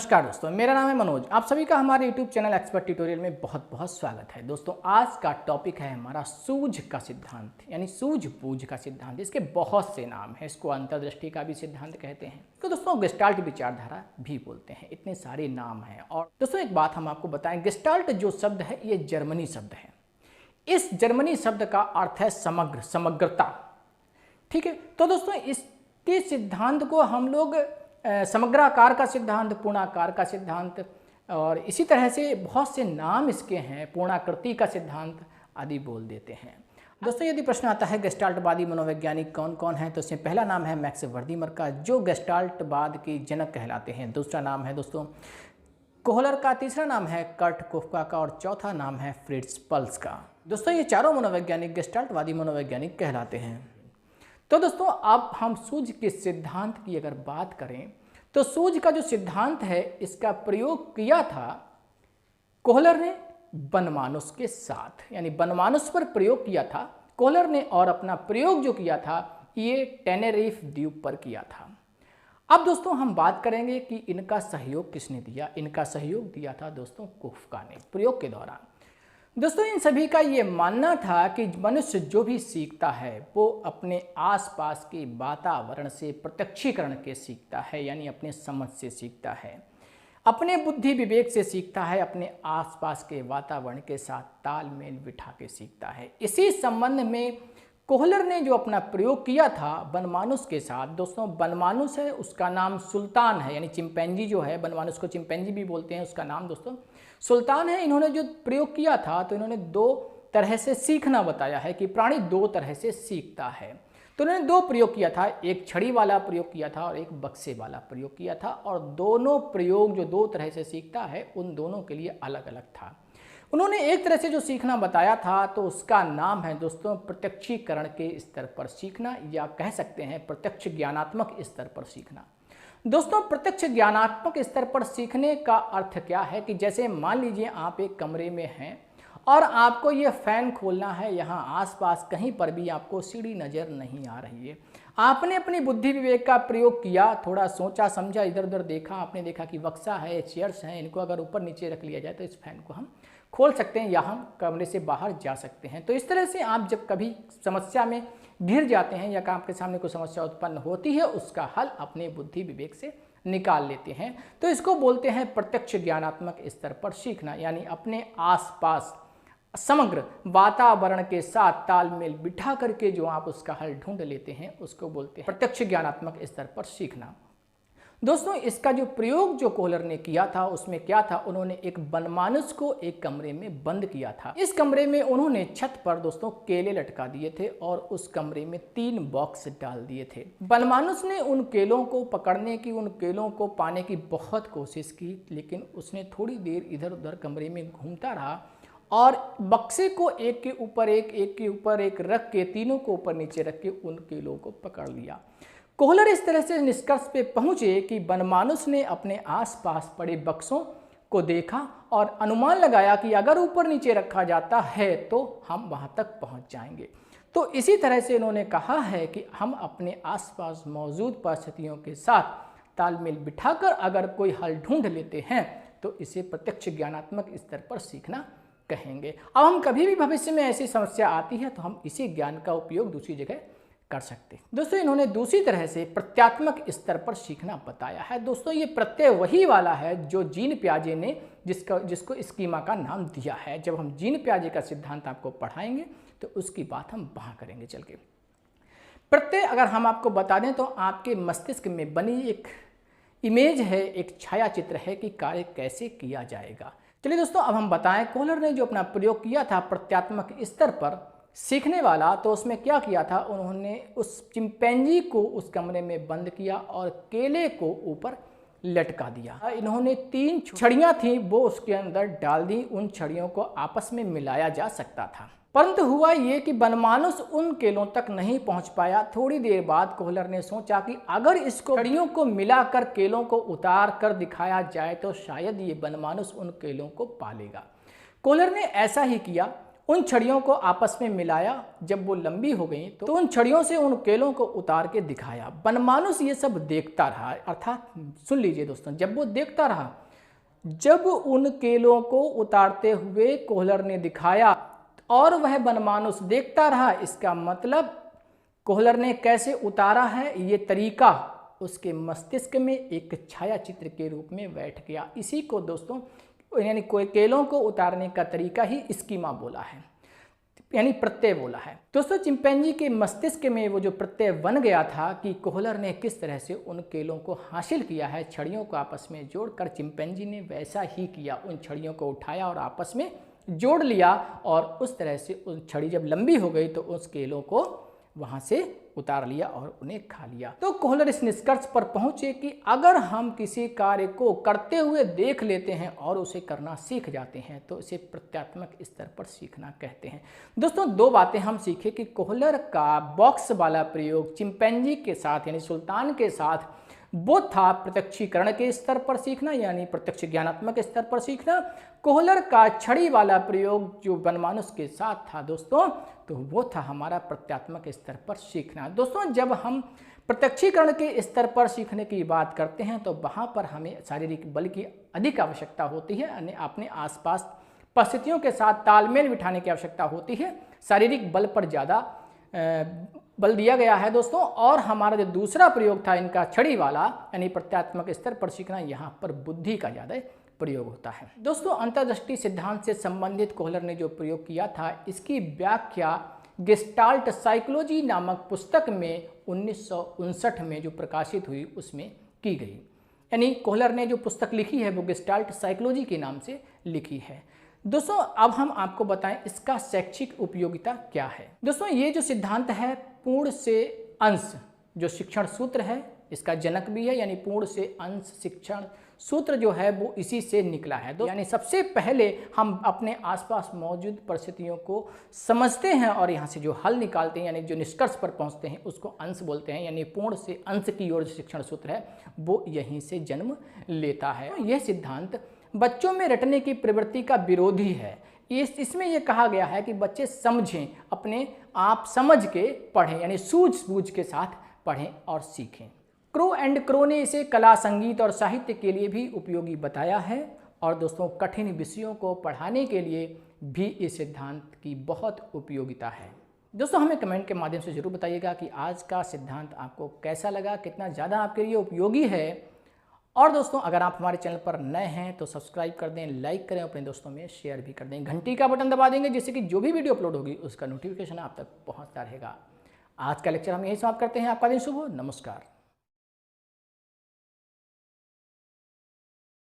नमस्कार दोस्तों, मेरा नाम है मनोज। आप सभी का हमारे YouTube चैनल एक्सपर्ट ट्यूटोरियल में बहुत बहुत स्वागत है। दोस्तों, आज का टॉपिक है हमारा सूझ का सिद्धांत, यानी सूझबूझ का सिद्धांत। इसके बहुत से नाम हैं। इसको अंतर्दृष्टि का भी सिद्धांत कहते हैं, तो दोस्तों गेस्टाल्ट विचारधारा भी बोलते हैं। इतने सारे नाम हैं। और दोस्तों एक बात हम आपको बताएं, गेस्टाल्ट जो शब्द है ये जर्मनी शब्द है। इस जर्मनी शब्द का अर्थ है समग्र, समग्रता। ठीक है, तो दोस्तों इसके सिद्धांत को हम लोग समग्राकार का सिद्धांत, पूर्णाकार का सिद्धांत और इसी तरह से बहुत से नाम इसके हैं, पूर्णाकृति का सिद्धांत आदि बोल देते हैं। दोस्तों यदि प्रश्न आता है गेस्टाल्टवादी मनोवैज्ञानिक कौन कौन है, तो इसमें पहला नाम है मैक्स वर्दीमर का, जो गेस्टाल्टवाद के जनक कहलाते हैं। दूसरा नाम है दोस्तों कोहलर का, तीसरा नाम है कर्ट कोफका का और चौथा नाम है फ्रिट्ज पर्ल्स का। दोस्तों ये चारों मनोवैज्ञानिक गेस्टाल्टवादी मनोवैज्ञानिक कहलाते हैं। तो दोस्तों अब हम सूझ के सिद्धांत की अगर बात करें तो सूझ का जो सिद्धांत है इसका प्रयोग किया था कोहलर ने बनमानुस के साथ, यानी बनमानुस पर प्रयोग किया था कोहलर ने, और अपना प्रयोग जो किया था ये टेनेरिफ द्वीप पर किया था। अब दोस्तों हम बात करेंगे कि इनका सहयोग किसने दिया। इनका सहयोग दिया था दोस्तों कोफका ने प्रयोग के दौरान। दोस्तों इन सभी का ये मानना था कि मनुष्य जो भी सीखता है वो अपने आसपास के वातावरण से प्रत्यक्षीकरण के सीखता है, यानी अपने समझ से सीखता है, अपने बुद्धि विवेक से सीखता है, अपने आसपास के वातावरण के साथ तालमेल बिठा के सीखता है। इसी संबंध में कोहलर ने जो अपना प्रयोग किया था बनमानुस के साथ, दोस्तों बनमानुस है उसका नाम सुल्तान है, यानी चिंपैंजी जो है, बनमानुस को चिंपैंजी भी बोलते हैं, उसका नाम दोस्तों सुल्तान है। इन्होंने जो प्रयोग किया था तो इन्होंने दो तरह से सीखना बताया है कि प्राणी दो तरह से सीखता है। तो उन्होंने दो प्रयोग किया था, एक छड़ी वाला प्रयोग किया था और एक बक्से वाला प्रयोग किया था, और दोनों प्रयोग जो दो तरह से सीखता है उन दोनों के लिए अलग अलग था। उन्होंने एक तरह से जो सीखना बताया था तो उसका नाम है दोस्तों प्रत्यक्षीकरण के स्तर पर सीखना, या कह सकते हैं प्रत्यक्ष ज्ञानात्मक स्तर पर सीखना। दोस्तों प्रत्यक्ष ज्ञानात्मक स्तर पर सीखने का अर्थ क्या है कि जैसे मान लीजिए आप एक कमरे में हैं और आपको ये फैन खोलना है, यहाँ आसपास कहीं पर भी आपको सीढ़ी नज़र नहीं आ रही है। आपने अपनी बुद्धि विवेक का प्रयोग किया, थोड़ा सोचा समझा, इधर उधर देखा, आपने देखा कि बक्सा है, चेयर्स हैं, इनको अगर ऊपर नीचे रख लिया जाए तो इस फैन को हम खोल सकते हैं या हम कमरे से बाहर जा सकते हैं। तो इस तरह से आप जब कभी समस्या में घिर जाते हैं या आपके सामने कोई समस्या उत्पन्न होती है, उसका हल अपने बुद्धि विवेक से निकाल लेते हैं। तो इसको बोलते हैं प्रत्यक्ष ज्ञानात्मक स्तर पर सीखना, यानी अपने आसपास समग्र वातावरण के साथ तालमेल बिठा करके जो आप उसका हल ढूंढ लेते हैं उसको बोलते हैं प्रत्यक्ष ज्ञानात्मक स्तर पर सीखना। दोस्तों इसका जो प्रयोग जो कोहलर ने किया था उसमें क्या था, उन्होंने एक बनमानुस को एक कमरे में बंद किया था। इस कमरे में उन्होंने छत पर दोस्तों केले लटका दिए थे और उस कमरे में 3 बॉक्स डाल दिए थे। बनमानुस ने उन केलों को पकड़ने की, उन केलों को पाने की बहुत कोशिश की, लेकिन उसने थोड़ी देर इधर उधर कमरे में घूमता रहा और बक्से को एक के ऊपर एक के ऊपर एक रख के, तीनों को ऊपर नीचे रख के उन केलों को पकड़ लिया। कोहलर इस तरह से निष्कर्ष पे पहुंचे कि बनमानुस ने अपने आसपास पड़े बक्सों को देखा और अनुमान लगाया कि अगर ऊपर नीचे रखा जाता है तो हम वहां तक पहुंच जाएंगे। तो इसी तरह से इन्होंने कहा है कि हम अपने आसपास मौजूद परिस्थितियों के साथ तालमेल बिठाकर अगर कोई हल ढूंढ लेते हैं तो इसे प्रत्यक्ष ज्ञानात्मक स्तर पर सीखना कहेंगे। अब हम कभी भी भविष्य में ऐसी समस्या आती है तो हम इसी ज्ञान का उपयोग दूसरी जगह कर सकते हैं। दोस्तों इन्होंने दूसरी तरह से प्रत्यात्मक स्तर पर सीखना बताया है। दोस्तों ये प्रत्यय वही वाला है जो जीन पियाजे ने जिसको स्कीमा का नाम दिया है। जब हम जीन पियाजे का सिद्धांत आपको पढ़ाएंगे तो उसकी बात हम वहां करेंगे चल के। प्रत्यय अगर हम आपको बता दें तो आपके मस्तिष्क में बनी एक इमेज है, एक छाया चित्र है कि कार्य कैसे किया जाएगा। चलिए दोस्तों अब हम बताएं कोहलर ने जो अपना प्रयोग किया था प्रत्यात्मक स्तर पर सीखने वाला, तो उसमें क्या किया था, उन्होंने उस चिंपैंजी को उस कमरे में बंद किया और केले को ऊपर लटका दिया। इन्होंने 3 छड़ियां थी वो उसके अंदर डाल दी, उन छड़ियों को आपस में मिलाया जा सकता था। परंतु हुआ ये कि बनमानुस उन केलों तक नहीं पहुंच पाया। थोड़ी देर बाद कोहलर ने सोचा कि अगर इसको छड़ियों को मिलाकर केलों को उतार कर दिखाया जाए तो शायद ये बनमानुस उन केलों को पालेगा। कोहलर ने ऐसा ही किया। उन छड़ियों को आपस में मिलाया, जब वो लंबी हो गई तो उन छड़ियों से उन केलों को उतार के दिखाया। बनमानुस ये सब देखता रहा, अर्थात सुन लीजिए दोस्तों, जब वो देखता रहा, जब उन केलों को उतारते हुए कोहलर ने दिखाया और वह बनमानुस देखता रहा, इसका मतलब कोहलर ने कैसे उतारा है ये तरीका उसके मस्तिष्क में एक छाया चित्र के रूप में बैठ गया। इसी को दोस्तों यानी कोई केलों को उतारने का तरीका ही स्कीमा बोला है, यानी प्रत्यय बोला है। दोस्तों चिंपैंजी के मस्तिष्क में वो जो प्रत्यय बन गया था कि कोहलर ने किस तरह से उन केलों को हासिल किया है, छड़ियों को आपस में जोड़कर, चिंपैंजी ने वैसा ही किया। उन छड़ियों को उठाया और आपस में जोड़ लिया और उस तरह से उन छड़ी जब लंबी हो गई तो उस केलों को वहाँ से उतार लिया और उन्हें खा लिया। तो कोहलर इस निष्कर्ष पर पहुंचे कि अगर हम किसी कार्य को करते हुए देख लेते हैं और उसे करना सीख जाते हैं तो इसे प्रत्यात्मक स्तर पर सीखना कहते हैं। दोस्तों दो बातें हम सीखे कि कोहलर का बॉक्स वाला प्रयोग चिंपैंजी के साथ यानी सुल्तान के साथ वो था प्रत्यक्षीकरण के स्तर पर सीखना, यानी प्रत्यक्ष ज्ञानात्मक स्तर पर सीखना। कोहलर का छड़ी वाला प्रयोग जो बनमानुस के साथ था दोस्तों, तो वो था हमारा प्रत्यात्मक स्तर पर सीखना। दोस्तों जब हम प्रत्यक्षीकरण के स्तर पर सीखने की बात करते हैं तो वहाँ पर हमें शारीरिक बल की अधिक आवश्यकता होती है, यानी अपने आसपास परिस्थितियों के साथ तालमेल बिठाने की आवश्यकता होती है। शारीरिक बल पर ज़्यादा बल दिया गया है दोस्तों। और हमारा जो दूसरा प्रयोग था इनका छड़ी वाला यानी प्रत्यात्मक स्तर पर सीखना, यहाँ पर बुद्धि का ज़्यादा प्रयोग होता है। दोस्तों अंतर्दृष्टि सिद्धांत से संबंधित कोहलर ने जो प्रयोग किया था इसकी व्याख्या गेस्टाल्ट साइकोलॉजी नामक पुस्तक में 1959 में जो प्रकाशित हुई उसमें की गई। यानी कोहलर ने जो पुस्तक लिखी है वो गेस्टाल्ट साइकोलॉजी के नाम से लिखी है। दोस्तों अब हम आपको बताएं इसका शैक्षिक उपयोगिता क्या है। दोस्तों ये जो सिद्धांत है पूर्ण से अंश जो शिक्षण सूत्र है इसका जनक भी है, यानी पूर्ण से अंश शिक्षण सूत्र जो है वो इसी से निकला है। यानी सबसे पहले हम अपने आसपास मौजूद परिस्थितियों को समझते हैं और यहाँ से जो हल निकालते हैं यानी जो निष्कर्ष पर पहुँचते हैं उसको अंश बोलते हैं, यानी पूर्ण से अंश की ओर जो शिक्षण सूत्र है वो यहीं से जन्म लेता है। तो यह सिद्धांत बच्चों में रटने की प्रवृत्ति का विरोधी है। इसमें यह कहा गया है कि बच्चे समझें, अपने आप समझ के पढ़ें, यानी सूझबूझ के साथ पढ़ें और सीखें। क्रो एंड क्रो ने इसे कला, संगीत और साहित्य के लिए भी उपयोगी बताया है। और दोस्तों कठिन विषयों को पढ़ाने के लिए भी इस सिद्धांत की बहुत उपयोगिता है। दोस्तों हमें कमेंट के माध्यम से जरूर बताइएगा कि आज का सिद्धांत आपको कैसा लगा, कितना ज़्यादा आपके लिए उपयोगी है। और दोस्तों अगर आप हमारे चैनल पर नए हैं तो सब्सक्राइब कर दें, लाइक करें, अपने दोस्तों में शेयर भी कर दें, घंटी का बटन दबा देंगे जिससे कि जो भी वीडियो अपलोड होगी उसका नोटिफिकेशन आप तक पहुंचता रहेगा। आज का लेक्चर हम यही समाप्त करते हैं। आपका दिन शुभ हो। नमस्कार।